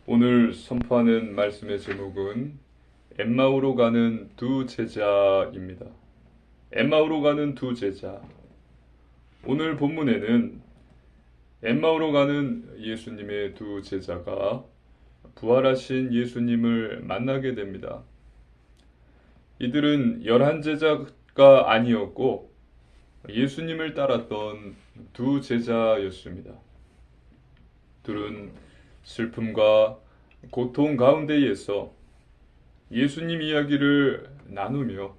오늘 선포하는 말씀의 제목은 엠마오로 가는 두 제자입니다. 엠마오로 가는 두 제자. 오늘 본문에는 엠마오로 가는 예수님의 두 제자가 부활하신 예수님을 만나게 됩니다. 이들은 11제자가 아니었고 예수님을 따랐던 두 제자였습니다. 둘은 슬픔과 고통 가운데에서 예수님 이야기를 나누며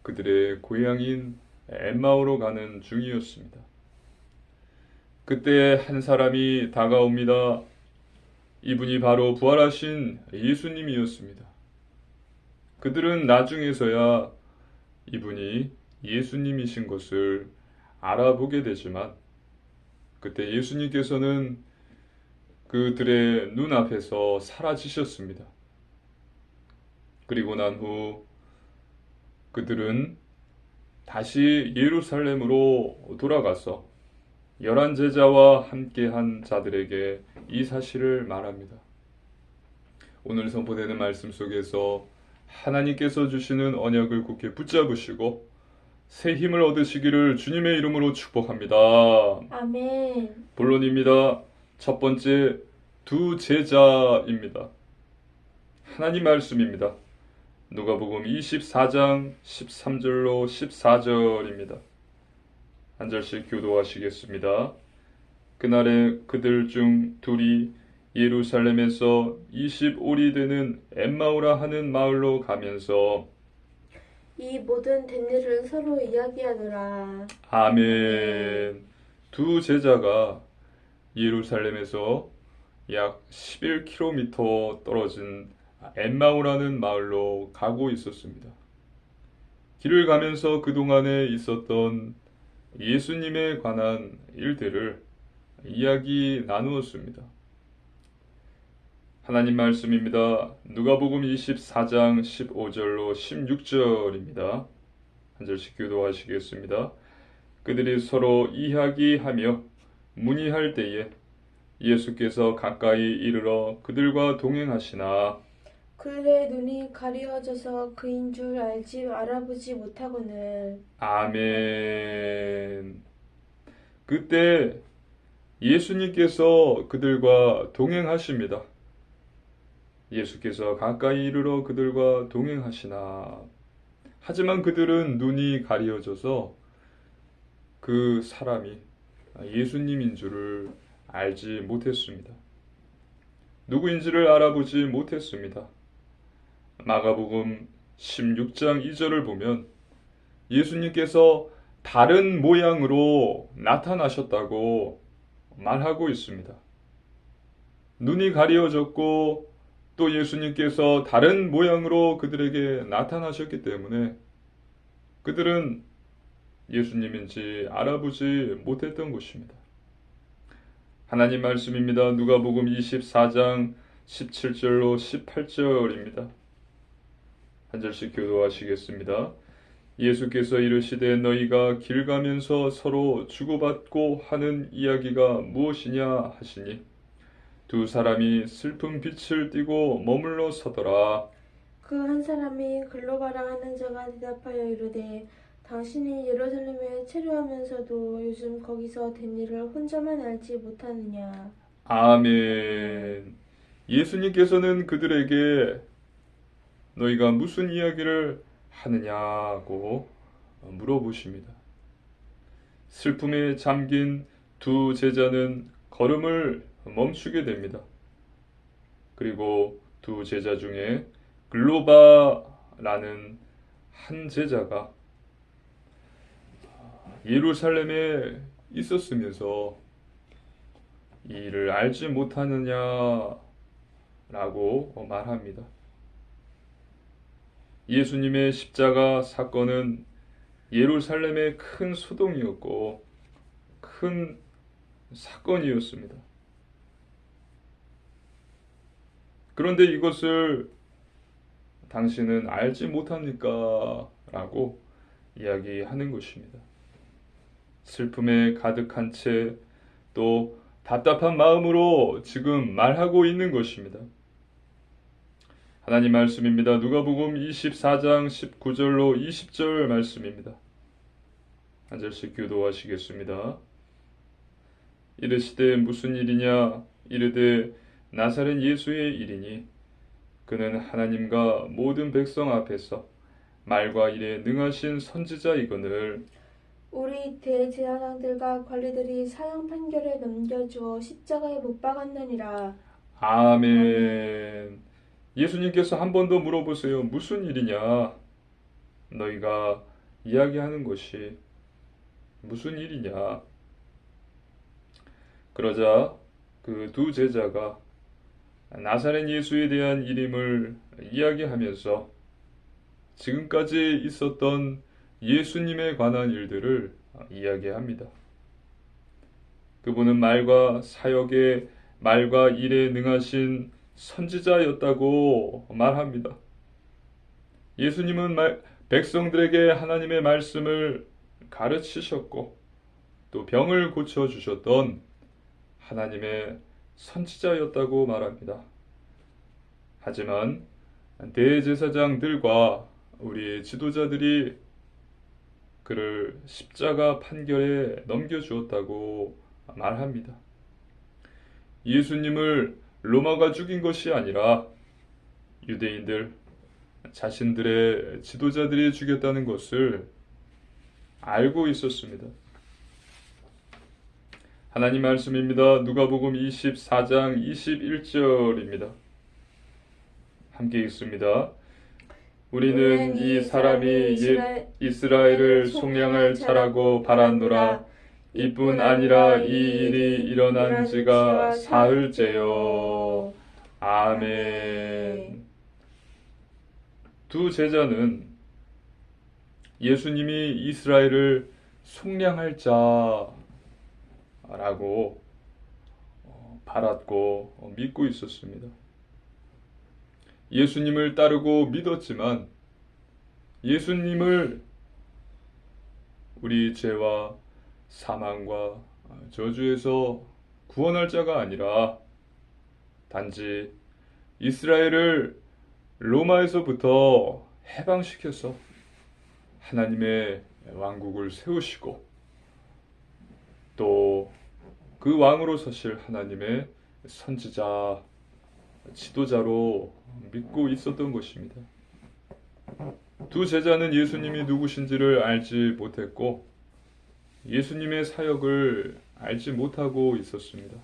그들의 고향인 엠마오로 가는 중이었습니다. 그때 한 사람이 다가옵니다. 이분이 바로 부활하신 예수님이었습니다. 그들은 나중에서야 이분이 예수님이신 것을 알아보게 되지만 그때 예수님께서는 그들의 눈앞에서 사라지셨습니다. 그리고 난 후 그들은 다시 예루살렘으로 돌아가서 11제자와 함께한 자들에게 이 사실을 말합니다. 오늘 선포되는 말씀 속에서 하나님께서 주시는 언약을 굳게 붙잡으시고 새 힘을 얻으시기를 주님의 이름으로 축복합니다. 아멘. 본론입니다. 첫 번째, 두 제자입니다. 하나님 말씀입니다. 누가복음 24장 13절로 14절입니다. 한 절씩 교도하시겠습니다. 그날에 그들 중 둘이 예루살렘에서 25리 되는 엠마오라 하는 마을로 가면서 이 모든 된 일을 서로 이야기하더라. 아멘. 두 제자가 예루살렘에서 약 11km 떨어진 엠마오라는 마을로 가고 있었습니다. 길을 가면서 그동안에 있었던 예수님에 관한 일들을 이야기 나누었습니다. 하나님 말씀입니다. 누가복음 24장 15절로 16절입니다. 한 절씩 교도하시겠습니다. 그들이 서로 이야기하며 문의할 때에 예수께서 가까이 이르러 그들과 동행하시나 그들의 눈이 가리워져서 그인 줄 알아보지 못하고는 아멘. 그때 예수님께서 그들과 동행하십니다. 예수께서 가까이 이르러 그들과 동행하시나 하지만 그들은 눈이 가리워져서 그 사람이 예수님인 줄을 알지 못했습니다. 누구인지를 알아보지 못했습니다. 마가복음 16장 2절을 보면 예수님께서 다른 모양으로 나타나셨다고 말하고 있습니다. 눈이 가리워졌고 또 예수님께서 다른 모양으로 그들에게 나타나셨기 때문에 그들은 예수님인지 알아보지 못했던 것입니다. 하나님 말씀입니다. 누가복음 24장 17절로 18절입니다. 한 절씩 교도하시겠습니다. 예수께서 이르시되 너희가 길 가면서 서로 주고받고 하는 이야기가 무엇이냐 하시니 두 사람이 슬픈 빛을 띠고 머물러 서더라. 그 한 사람이 글로 가라 하는 자가 대답하여 이르되 당신이 예루살렘에 체류하면서도 요즘 거기서 된 일을 혼자만 알지 못하느냐. 아멘. 예수님께서는 그들에게 너희가 무슨 이야기를 하느냐고 물어보십니다. 슬픔에 잠긴 두 제자는 걸음을 멈추게 됩니다. 그리고 두 제자 중에 글로바라는 한 제자가 예루살렘에 있었으면서 이 일을 알지 못하느냐라고 말합니다. 예수님의 십자가 사건은 예루살렘의 큰 소동이었고 큰 사건이었습니다. 그런데 이것을 당신은 알지 못합니까? 라고 이야기하는 것입니다. 슬픔에 가득한 채 또 답답한 마음으로 지금 말하고 있는 것입니다. 하나님 말씀입니다. 누가복음 24장 19절로 20절 말씀입니다. 한 절씩 교도하시겠습니다. 이르시되 무슨 일이냐? 이르되 나사렛 예수의 일이니 그는 하나님과 모든 백성 앞에서 말과 일에 능하신 선지자이거늘 우리 대제사장들과 관리들이 사형 판결에 넘겨주어 십자가에 못 박았느니라. 아멘. 예수님께서 한 번 더 물어보세요. 무슨 일이냐? 너희가 이야기하는 것이 무슨 일이냐? 그러자 그 두 제자가 나사렛 예수에 대한 이름을 이야기하면서 지금까지 있었던 예수님에 관한 일들을 이야기합니다. 그분은 말과 사역에 말과 일에 능하신 선지자였다고 말합니다. 예수님은 백성들에게 하나님의 말씀을 가르치셨고 또 병을 고쳐주셨던 하나님의 선지자였다고 말합니다. 하지만 대제사장들과 우리 지도자들이 그를 십자가 판결에 넘겨주었다고 말합니다. 예수님을 로마가 죽인 것이 아니라 유대인들 자신들의 지도자들이 죽였다는 것을 알고 있었습니다. 하나님 말씀입니다. 누가복음 24장 21절입니다. 함께 읽습니다. 우리는 이 사람이 이스라엘을 속량할 자라고 바랐노라. 이뿐 아니라 이 일이 일어난 지가 사흘째요. 아멘. 두 제자는 예수님이 이스라엘을 속량할 자라고 바랐고 믿고 있었습니다. 예수님을 따르고 믿었지만 예수님을 우리 죄와 사망과 저주에서 구원할 자가 아니라 단지 이스라엘을 로마에서부터 해방시켜서 하나님의 왕국을 세우시고 또 그 왕으로 서실 하나님의 선지자, 지도자로 믿고 있었던 것입니다. 두 제자는 예수님이 누구신지를 알지 못했고 예수님의 사역을 알지 못하고 있었습니다.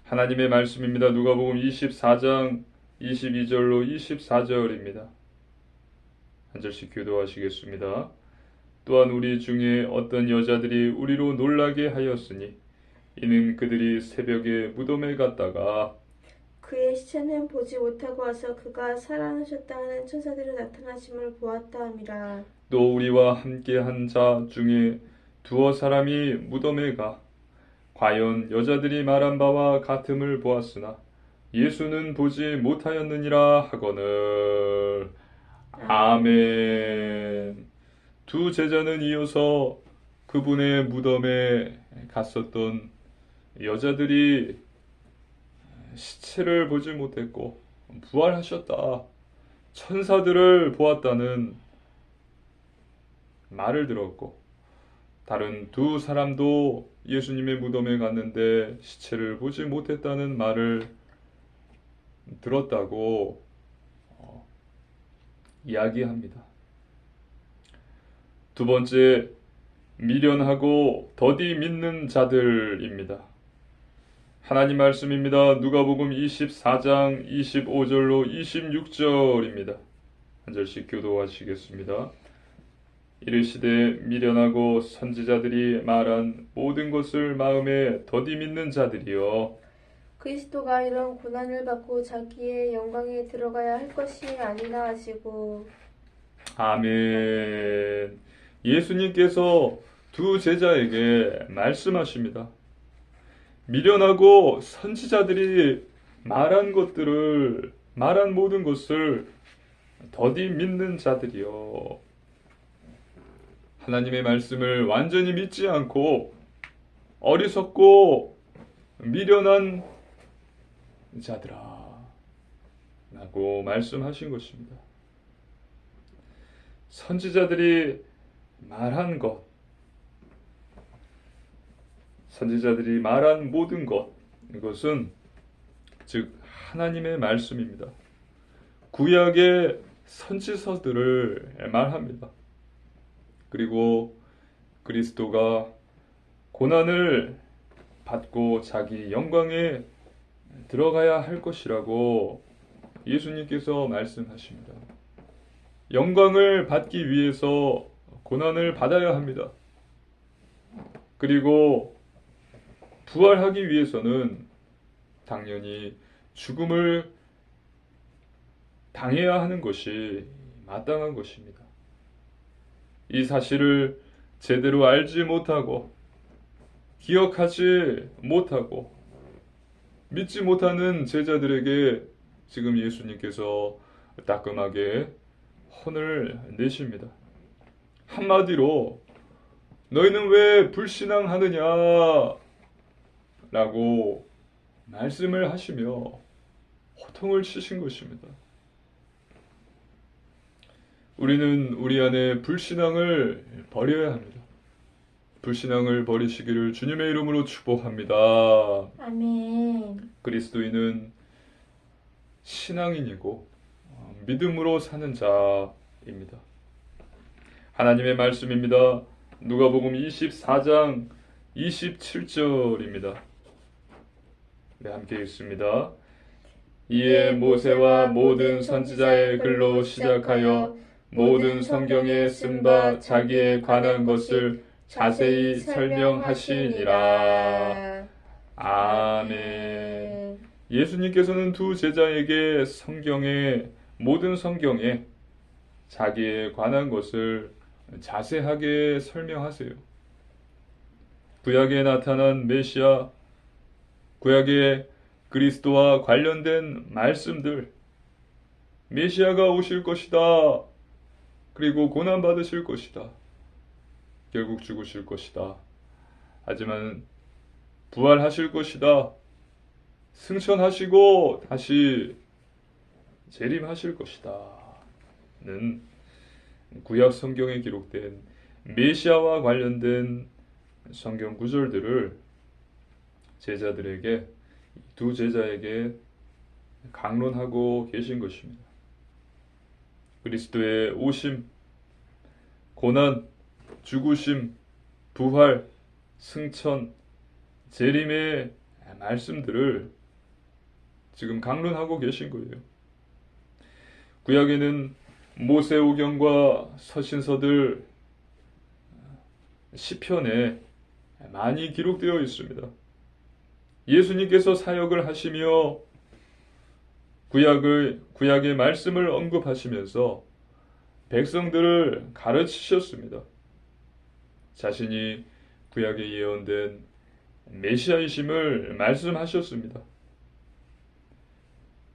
하나님의 말씀입니다. 누가복음 24장 22절로 24절입니다. 한 절씩 교도하시겠습니다. 또한 우리 중에 어떤 여자들이 우리로 놀라게 하였으니 이는 그들이 새벽에 무덤에 갔다가 그의 시체는 보지 못하고 와서 그가 살아나셨다 하는 천사들이 나타나심을 보았다 함이라. 또 우리와 함께 한 자 중에 두어 사람이 무덤에 가 과연 여자들이 말한 바와 같음을 보았으나 예수는 보지 못하였느니라 하거늘. 아멘. 두 제자는 이어서 그분의 무덤에 갔었던 여자들이 시체를 보지 못했고 부활하셨다, 천사들을 보았다는 말을 들었고 다른 두 사람도 예수님의 무덤에 갔는데 시체를 보지 못했다는 말을 들었다고 이야기합니다. 두 번째, 미련하고 더디 믿는 자들입니다. 하나님 말씀입니다. 누가복음 24장 25절로 26절입니다. 한 절씩 교도하시겠습니다. 이르시되 미련하고 선지자들이 말한 모든 것을 마음에 더디 믿는 자들이여, 그리스도가 이런 고난을 받고 자기의 영광에 들어가야 할 것이 아니나 하시고. 아멘. 예수님께서 두 제자에게 말씀하십니다. 미련하고 선지자들이 말한 모든 것을 더디 믿는 자들이요. 하나님의 말씀을 완전히 믿지 않고 어리석고 미련한 자들아 라고 말씀하신 것입니다. 선지자들이 말한 것, 선지자들이 말한 모든 것, 이것은 즉 하나님의 말씀입니다. 구약의 선지서들을 말합니다. 그리고 그리스도가 고난을 받고 자기 영광에 들어가야 할 것이라고 예수님께서 말씀하십니다. 영광을 받기 위해서 고난을 받아야 합니다. 그리고 부활하기 위해서는 당연히 죽음을 당해야 하는 것이 마땅한 것입니다. 이 사실을 제대로 알지 못하고 기억하지 못하고 믿지 못하는 제자들에게 지금 예수님께서 따끔하게 혼을 내십니다. 한마디로 너희는 왜 불신앙하느냐 라고 말씀을 하시며 호통을 치신 것입니다. 우리는 우리 안에 불신앙을 버려야 합니다. 불신앙을 버리시기를 주님의 이름으로 축복합니다. 아멘. 그리스도인은 신앙인이고 믿음으로 사는 자입니다. 하나님의 말씀입니다. 누가복음 24장 27절입니다. 네, 함께 읽습니다. 이에 모세와 모든 선지자의 글로 시작하여 모든 성경에 쓴 바 자기에 관한 것을 자세히 설명하시니라. 아멘. 예수님께서는 두 제자에게 모든 성경에 자기에 관한 것을 자세하게 설명하세요. 구약에 나타난 메시아, 구약의 그리스도와 관련된 말씀들, 메시아가 오실 것이다. 그리고 고난받으실 것이다. 결국 죽으실 것이다. 하지만 부활하실 것이다. 승천하시고 다시 재림하실 것이다. 는 구약 성경에 기록된 메시아와 관련된 성경 구절들을 제자들에게, 두 제자에게 강론하고 계신 것입니다. 그리스도의 오심, 고난, 죽으심, 부활, 승천, 재림의 말씀들을 지금 강론하고 계신 거예요. 구약에는 모세오경과 서신서들, 시편에 많이 기록되어 있습니다. 예수님께서 사역을 하시며 구약의 말씀을 언급하시면서 백성들을 가르치셨습니다. 자신이 구약에 예언된 메시아이심을 말씀하셨습니다.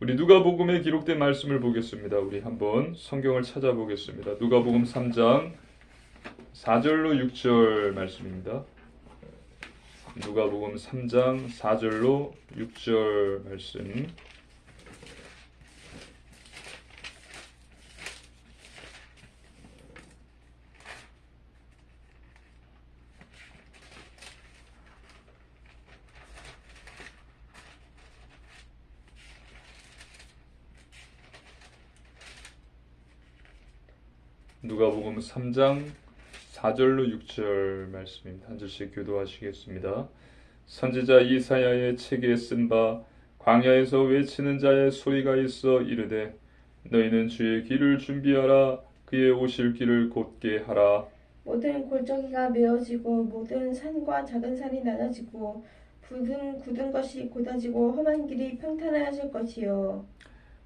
우리 누가복음에 기록된 말씀을 보겠습니다. 우리 한번 성경을 찾아보겠습니다. 누가복음 3장 4절로 6절 말씀입니다. 누가복음 3장 4절로 6절 말씀. 누가복음 3장 4절로 6절 말씀입니다. 한 절씩 교도하시겠습니다. 선지자 이사야의 책에 쓴 바 광야에서 외치는 자의 소리가 있어 이르되 너희는 주의 길을 준비하라. 그의 오실 길을 곧게 하라. 모든 골짜기가 메어지고 모든 산과 작은 산이 낮아지고 굳은 것이 곧아지고 험한 길이 평탄하실 것이요.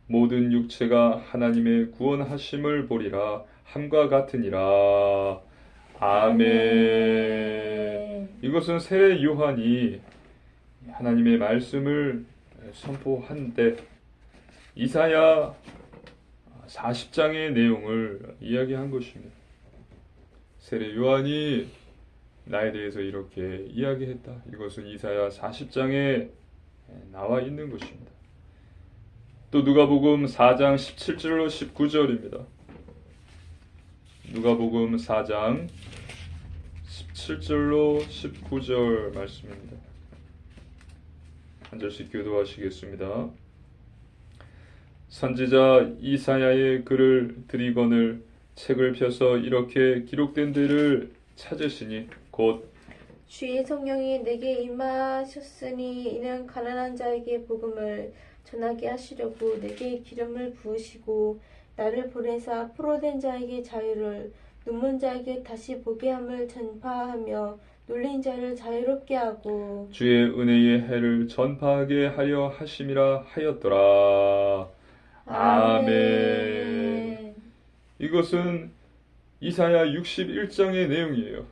모든 육체가 하나님의 구원하심을 보리라. 함과 같으니라. 아멘. 이것은 세례 요한이 하나님의 말씀을 선포한 때 이사야 40장의 내용을 이야기한 것입니다. 세례 요한이 나에 대해서 이렇게 이야기했다. 이것은 이사야 40장에 나와 있는 것입니다. 또 누가복음 4장 17절로 19절입니다. 누가복음 4장 17절로 19절 말씀입니다. 한 절씩 교도하시겠습니다. 선지자 이사야의 글을 드리거늘 책을 펴서 이렇게 기록된 데를 찾으시니 곧 주의 성령이 내게 임하셨으니 이는 가난한 자에게 복음을 전하게 하시려고 내게 기름을 부으시고 나를 보내사 포로된 자에게 자유를 눈먼 자에게 다시 보게 함을 전파하며 눌린 자를 자유롭게 하고 주의 은혜의 해를 전파하게 하려 하심이라 하였더라. 아멘. 이것은 이사야 61장의 내용이에요.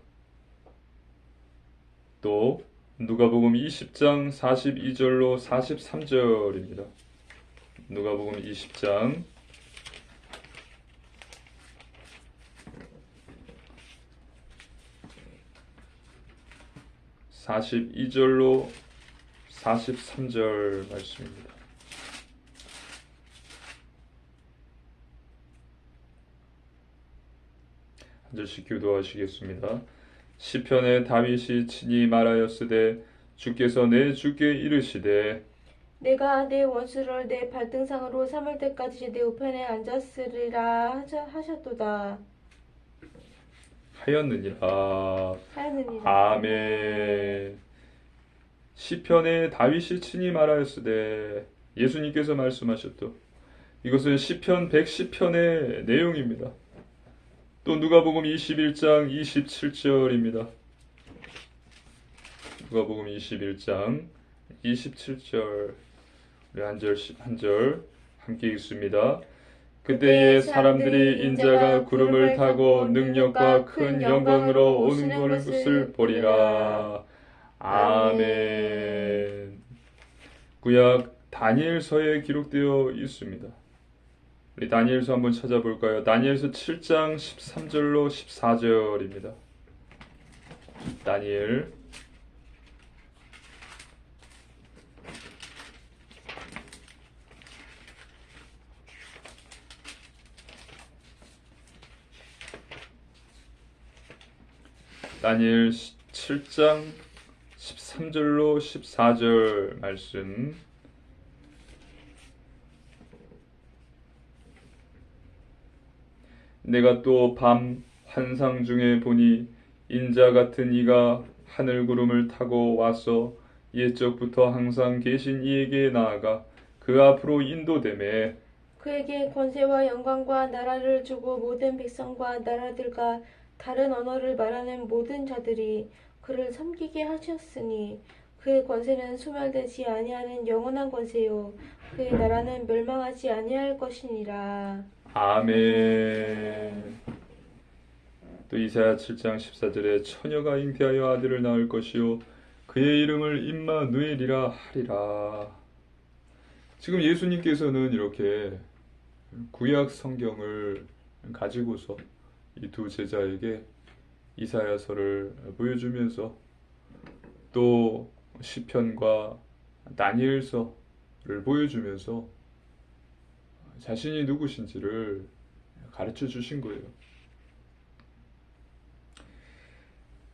또 누가복음 20장 42절로 43절입니다. 누가복음 20장 42절로 43절 말씀입니다. 한 절씩 교도하시겠습니다. 시편에 다윗이 친히 말하였으되 주께서 내 주께 이르시되 내가 내 원수를 내 발등상으로 삼을 때까지 내 우편에 앉았으리라 하셨도다. 하였느니라. 하였느니라. 아멘. 시편에 다윗이 친히 말하였으되 예수님께서 말씀하셨도 이것은 시편 110편의 내용입니다. 또 누가복음 21장 27절입니다. 누가복음 21장 27절 우리 한 절 함께 읽습니다. 그때에 사람들이 인자가 구름을 타고 능력과 큰 영광으로 오는 것을 보리라. 아멘. 구약 다니엘서에 기록되어 있습니다. 우리 다니엘서 한번 찾아볼까요? 다니엘서 7장 13절로 14절입니다. 다니엘 다니엘 7장 13절로 14절 말씀 내가 또 밤 환상 중에 보니 인자 같은 이가 하늘 구름을 타고 와서 옛적부터 항상 계신 이에게 나아가 그 앞으로 인도되매 그에게 권세와 영광과 나라를 주고 모든 백성과 나라들과 다른 언어를 말하는 모든 자들이 그를 섬기게 하셨으니 그의 권세는 소멸되지 아니하는 영원한 권세요 그의 나라는 멸망하지 아니할 것이니라. 아멘. 또 이사야 7장 14절에 처녀가 잉태하여 아들을 낳을 것이요 그의 이름을 임마누엘이라 하리라. 지금 예수님께서는 이렇게 구약 성경을 가지고서 이 두 제자에게 이사야서를 보여주면서 또 시편과 다니엘서를 보여주면서 자신이 누구신지를 가르쳐 주신 거예요.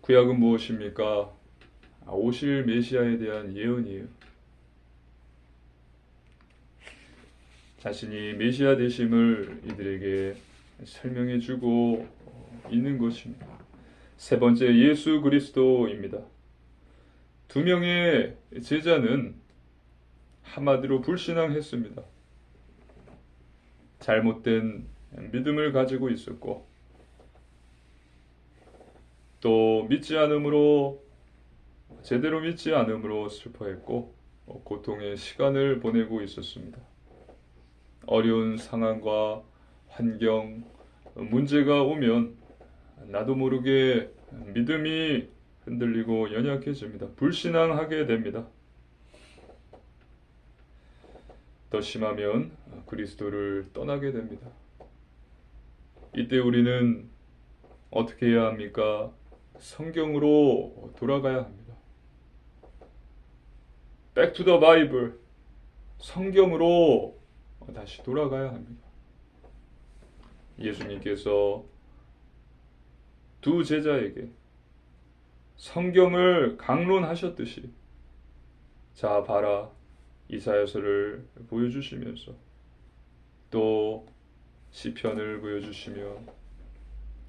구약은 무엇입니까? 오실 메시아에 대한 예언이에요. 자신이 메시아 되심을 이들에게 설명해 주고 있는 것입니다. 세 번째, 예수 그리스도입니다. 두 명의 제자는 한마디로 불신앙했습니다. 잘못된 믿음을 가지고 있었고 또 제대로 믿지 않음으로 슬퍼했고 고통의 시간을 보내고 있었습니다. 어려운 상황과 환경, 문제가 오면 나도 모르게 믿음이 흔들리고 연약해집니다. 불신앙하게 됩니다. 더 심하면 그리스도를 떠나게 됩니다. 이때 우리는 어떻게 해야 합니까? 성경으로 돌아가야 합니다. Back to the Bible. 성경으로 다시 돌아가야 합니다. 예수님께서 두 제자에게 성경을 강론하셨듯이 자 봐라 이사야서를 보여주시면서 또 시편을 보여주시며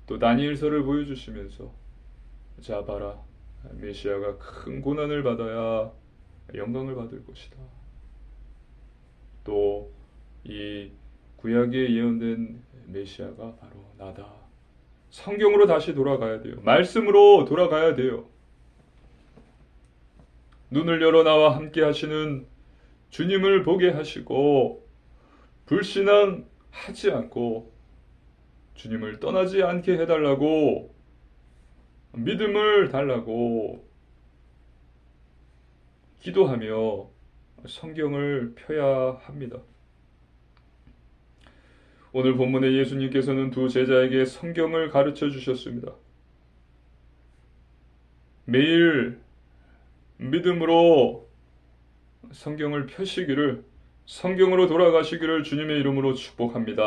또 다니엘서를 보여주시면서 자 봐라 메시아가 큰 고난을 받아야 영광을 받을 것이다. 또 이 구약에 예언된 메시아가 바로 나다. 성경으로 다시 돌아가야 돼요. 말씀으로 돌아가야 돼요. 눈을 열어 나와 함께 하시는 주님을 보게 하시고 불신앙하지 않고 주님을 떠나지 않게 해달라고 믿음을 달라고 기도하며 성경을 펴야 합니다. 오늘 본문에 예수님께서는 두 제자에게 성경을 가르쳐 주셨습니다. 매일 믿음으로 성경을 펴시기를, 성경으로 돌아가시기를 주님의 이름으로 축복합니다.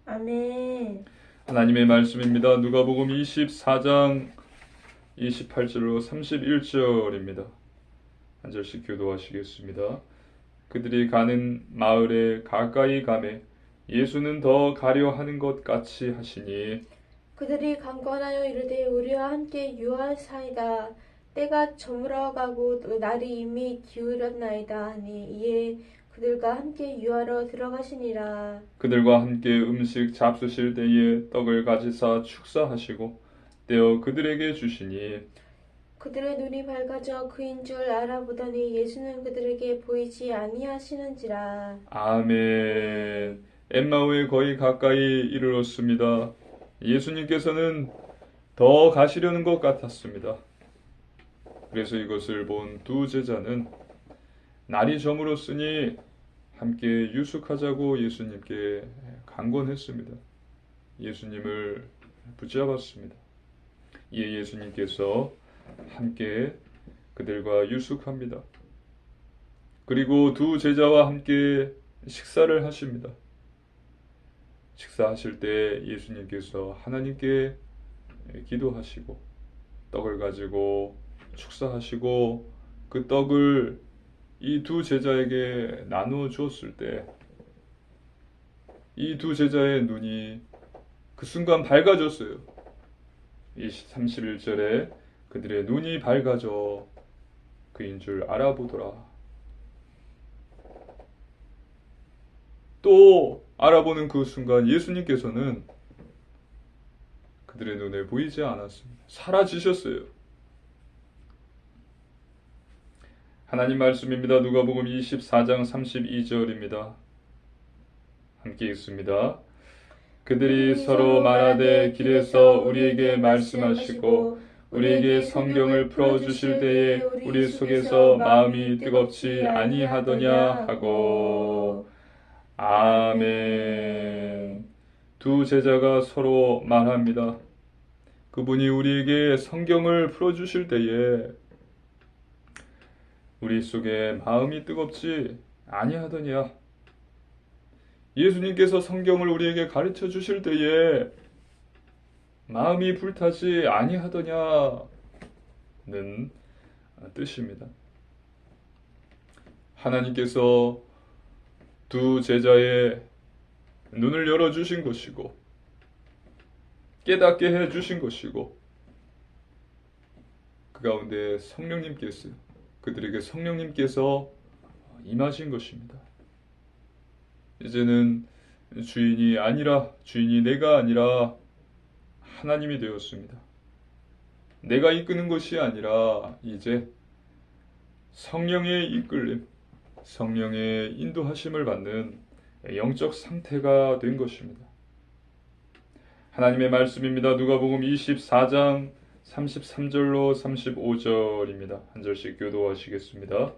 아멘. 하나님의 말씀입니다. 누가복음 24장 28절로 31절입니다. 한 절씩 교도하시겠습니다. 그들이 가는 마을에 가까이 가매 예수는 더 가려 하는 것 같이 하시니 그들이 강권하여 이르되 우리와 함께 유하사이다. 때가 저물어가고 날이 이미 기울었나이다 하니 이에 그들과 함께 유하러 들어가시니라. 그들과 함께 음식 잡수실 때에 떡을 가지사 축사하시고 떼어 그들에게 주시니 그들의 눈이 밝아져 그인 줄 알아보더니 예수는 그들에게 보이지 아니하시는지라. 아멘. 엠마오에 거의 가까이 이르렀습니다. 예수님께서는 더 가시려는 것 같았습니다. 그래서 이것을 본 두 제자는 날이 저물었으니 함께 유숙하자고 예수님께 강권했습니다. 예수님을 붙잡았습니다. 이에 예수님께서 함께 그들과 유숙합니다. 그리고 두 제자와 함께 식사를 하십니다. 식사하실 때 예수님께서 하나님께 기도하시고 떡을 가지고 축사하시고 그 떡을 이 두 제자에게 나누어 주었을 때 이 두 제자의 눈이 그 순간 밝아졌어요. 31절에 그들의 눈이 밝아져 그인 줄 알아보더라. 또 알아보는 그 순간 예수님께서는 그들의 눈에 보이지 않았습니다. 사라지셨어요. 하나님 말씀입니다. 누가복음 24장 32절입니다. 함께 읽습니다. 그들이 서로 말하되 길에서 우리에게 말씀하시고 우리에게 성경을 풀어주실 때에 우리 속에서 마음이 뜨겁지 아니하더냐 하고 아멘. 두 제자가 서로 말합니다. 그분이 우리에게 성경을 풀어주실 때에 우리 속에 마음이 뜨겁지 아니하더냐. 예수님께서 성경을 우리에게 가르쳐 주실 때에 마음이 불타지 아니하더냐는 뜻입니다. 하나님께서 두 제자의 눈을 열어주신 것이고 깨닫게 해주신 것이고 그 가운데 성령님께서 그들에게 성령님께서 임하신 것입니다. 이제는 주인이 내가 아니라 하나님이 되었습니다. 내가 이끄는 것이 아니라 이제 성령의 이끌림, 성령의 인도하심을 받는 영적 상태가 된 것입니다. 하나님의 말씀입니다. 누가복음 24장 33절로 35절입니다. 한 절씩 교도하시겠습니다.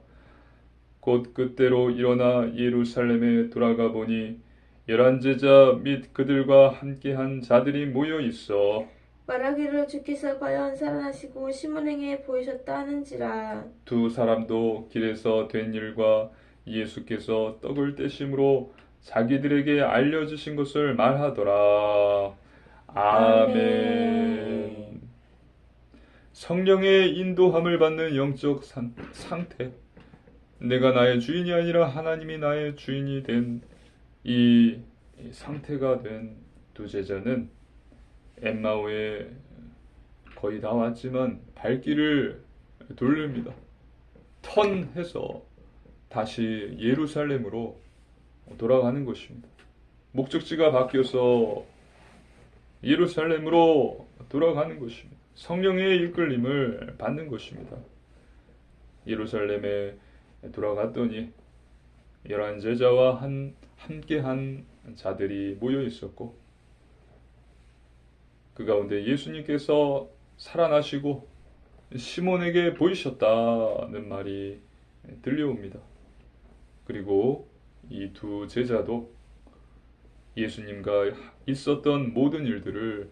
곧 그때로 일어나 예루살렘에 돌아가 보니 11 제자 및 그들과 함께한 자들이 모여 있어 말하기를 주께서 과연 살아나시고 시몬에게 보이셨다 하는지라. 두 사람도 길에서 된 일과 예수께서 떡을 떼심으로 자기들에게 알려주신 것을 말하더라. 아멘. 성령의 인도함을 받는 영적 상태. 내가 나의 주인이 아니라 하나님이 나의 주인이 된 이 상태가 된 두 제자는 엠마오에 거의 다 왔지만 발길을 돌립니다. 턴해서 다시 예루살렘으로 돌아가는 것입니다. 목적지가 바뀌어서 예루살렘으로 돌아가는 것입니다. 성령의 이끌림을 받는 것입니다. 예루살렘에 돌아갔더니 11제자와 함께한 자들이 모여 있었고 그 가운데 예수님께서 살아나시고 시몬에게 보이셨다는 말이 들려옵니다. 그리고 이 두 제자도 예수님과 있었던 모든 일들을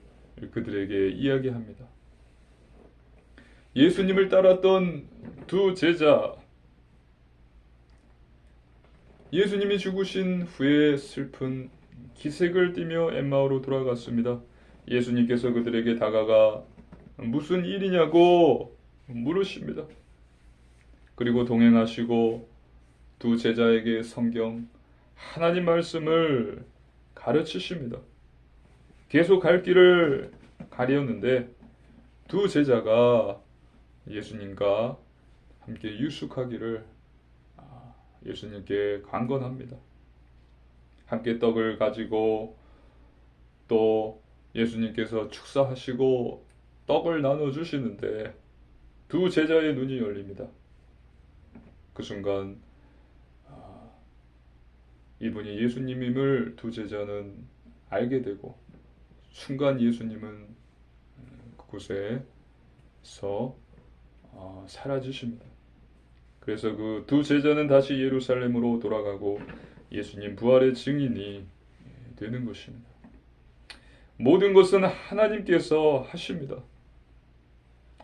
그들에게 이야기합니다. 예수님을 따랐던 두 제자, 예수님이 죽으신 후에 슬픈 기색을 띠며 엠마오로 돌아갔습니다. 예수님께서 그들에게 다가가 무슨 일이냐고 물으십니다. 그리고 동행하시고 두 제자에게 성경, 하나님 말씀을 가르치십니다. 계속 갈 길을 가려는데 두 제자가 예수님과 함께 유숙하기를 예수님께 강건합니다. 함께 떡을 가지고 또 예수님께서 축사하시고 떡을 나눠주시는데 두 제자의 눈이 열립니다. 그 순간 이분이 예수님임을 두 제자는 알게 되고 순간 예수님은 그곳에서 사라지십니다. 그래서 그 두 제자는 다시 예루살렘으로 돌아가고 예수님 부활의 증인이 되는 것입니다. 모든 것은 하나님께서 하십니다.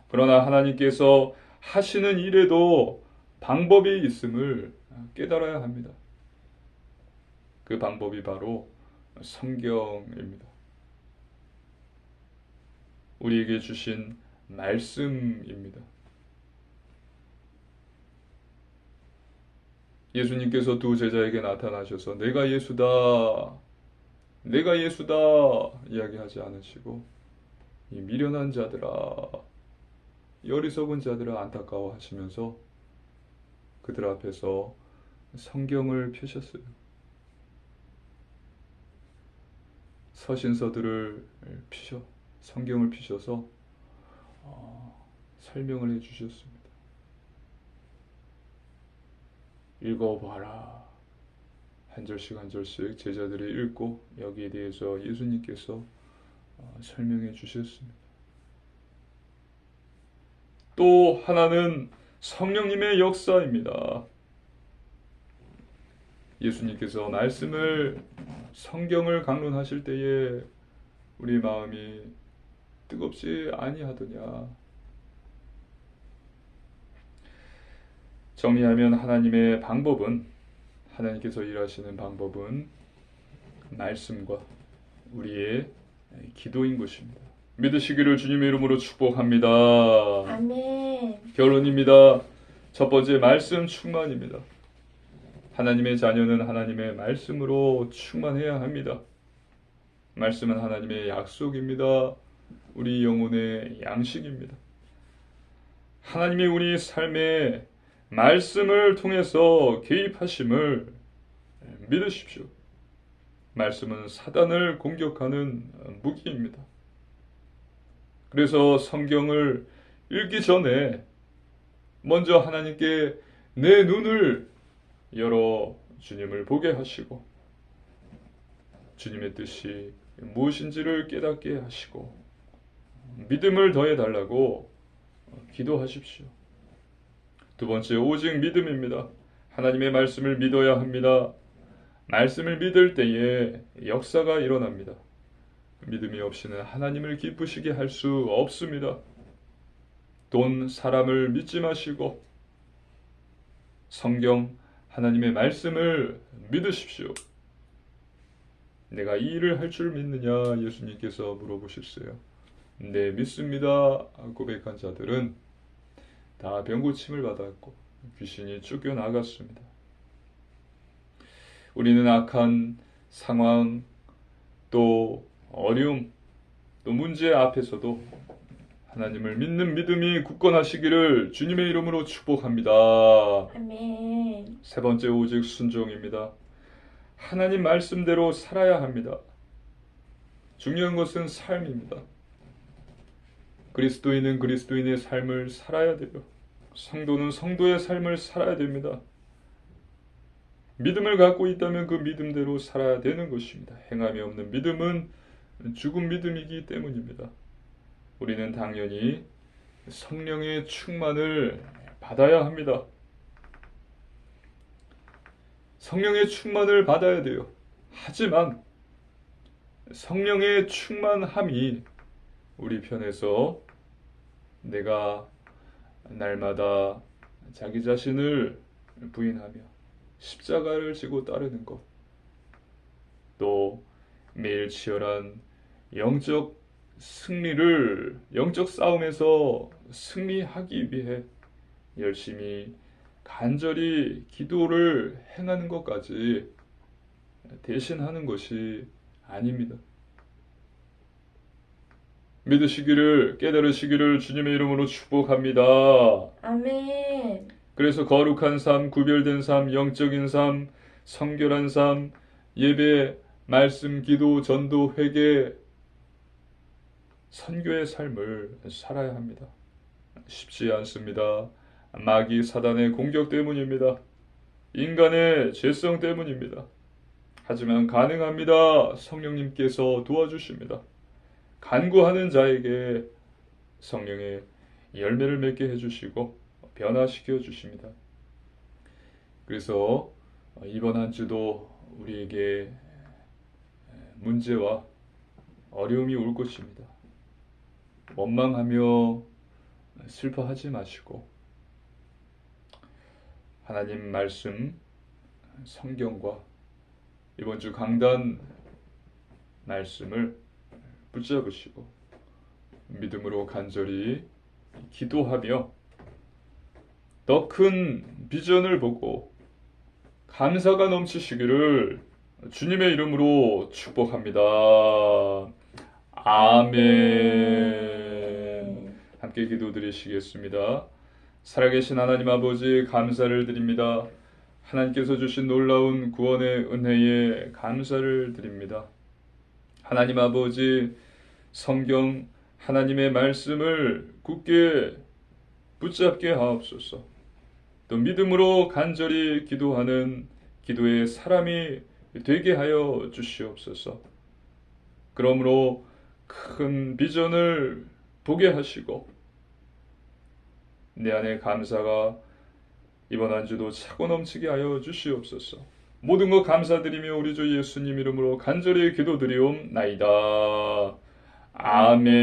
그러나 하나님께서 하시는 일에도 방법이 있음을 깨달아야 합니다. 그 방법이 바로 성경입니다. 우리에게 주신 말씀입니다. 예수님께서 두 제자에게 나타나셔서 내가 예수다 이야기하지 않으시고 이 미련한 자들아, 어리석은 자들아 안타까워하시면서 그들 앞에서 성경을 펴셨어요. 서신서들을 성경을 펴셔서 설명을 해주셨습니다. 읽어봐라. 한 절씩 한 절씩 제자들이 읽고 여기에 대해서 예수님께서 설명해 주셨습니다. 또 하나는 성령님의 역사입니다. 예수님께서 말씀을 성경을 강론하실 때에 우리 마음이 뜨겁지 아니하더냐. 정리하면 하나님께서 일하시는 방법은 말씀과 우리의 기도인 것입니다. 믿으시기를 주님의 이름으로 축복합니다. 아멘. 결론입니다. 첫 번째, 말씀 충만입니다. 하나님의 자녀는 하나님의 말씀으로 충만해야 합니다. 말씀은 하나님의 약속입니다. 우리 영혼의 양식입니다. 하나님이 우리 삶에 말씀을 통해서 개입하심을 믿으십시오. 말씀은 사단을 공격하는 무기입니다. 그래서 성경을 읽기 전에 먼저 하나님께 내 눈을 열어 주님을 보게 하시고 주님의 뜻이 무엇인지를 깨닫게 하시고 믿음을 더해달라고 기도하십시오. 두 번째, 오직 믿음입니다. 하나님의 말씀을 믿어야 합니다. 말씀을 믿을 때에 역사가 일어납니다. 믿음이 없이는 하나님을 기쁘시게 할 수 없습니다. 돈, 사람을 믿지 마시고 성경, 하나님의 말씀을 믿으십시오. 내가 이 일을 할 줄 믿느냐? 예수님께서 물어보셨어요. 네, 믿습니다. 고백한 자들은 다 병고침을 받았고 귀신이 쫓겨나갔습니다. 우리는 악한 상황, 또 어려움, 또 문제 앞에서도 하나님을 믿는 믿음이 굳건하시기를 주님의 이름으로 축복합니다. 아멘. 세 번째, 오직 순종입니다. 하나님 말씀대로 살아야 합니다. 중요한 것은 삶입니다. 그리스도인은 그리스도인의 삶을 살아야 돼요. 성도는 성도의 삶을 살아야 됩니다. 믿음을 갖고 있다면 그 믿음대로 살아야 되는 것입니다. 행함이 없는 믿음은 죽은 믿음이기 때문입니다. 우리는 당연히 성령의 충만을 받아야 합니다. 성령의 충만을 받아야 돼요. 하지만 성령의 충만함이 우리 편에서 내가 날마다 자기 자신을 부인하며 십자가를 지고 따르는 것, 또 매일 치열한 영적 싸움에서 승리하기 위해 열심히 간절히 기도를 행하는 것까지 대신하는 것이 아닙니다. 믿으시기를, 깨달으시기를 주님의 이름으로 축복합니다. 아멘. 그래서 거룩한 삶, 구별된 삶, 영적인 삶, 성결한 삶, 예배, 말씀, 기도, 전도, 회개, 선교의 삶을 살아야 합니다. 쉽지 않습니다. 마귀 사단의 공격 때문입니다. 인간의 죄성 때문입니다. 하지만 가능합니다. 성령님께서 도와주십니다. 간구하는 자에게 성령의 열매를 맺게 해주시고 변화시켜 주십니다. 그래서 이번 한 주도 우리에게 문제와 어려움이 올 것입니다. 원망하며 슬퍼하지 마시고 하나님 말씀, 성경과 이번 주 강단 말씀을 붙잡으시고 믿음으로 간절히 기도하며 더 큰 비전을 보고 감사가 넘치시기를 주님의 이름으로 축복합니다. 아멘. 함께 기도드리시겠습니다. 살아계신 하나님 아버지, 감사를 드립니다. 하나님께서 주신 놀라운 구원의 은혜에 감사를 드립니다. 하나님 아버지, 성경 하나님의 말씀을 굳게 붙잡게 하옵소서. 또 믿음으로 간절히 기도하는 기도의 사람이 되게 하여 주시옵소서. 그러므로 큰 비전을 보게 하시고 내 안에 감사가 이번 한 주도 차고 넘치게 하여 주시옵소서. 모든 것 감사드리며 우리 주 예수님 이름으로 간절히 기도드리옵나이다. 아멘.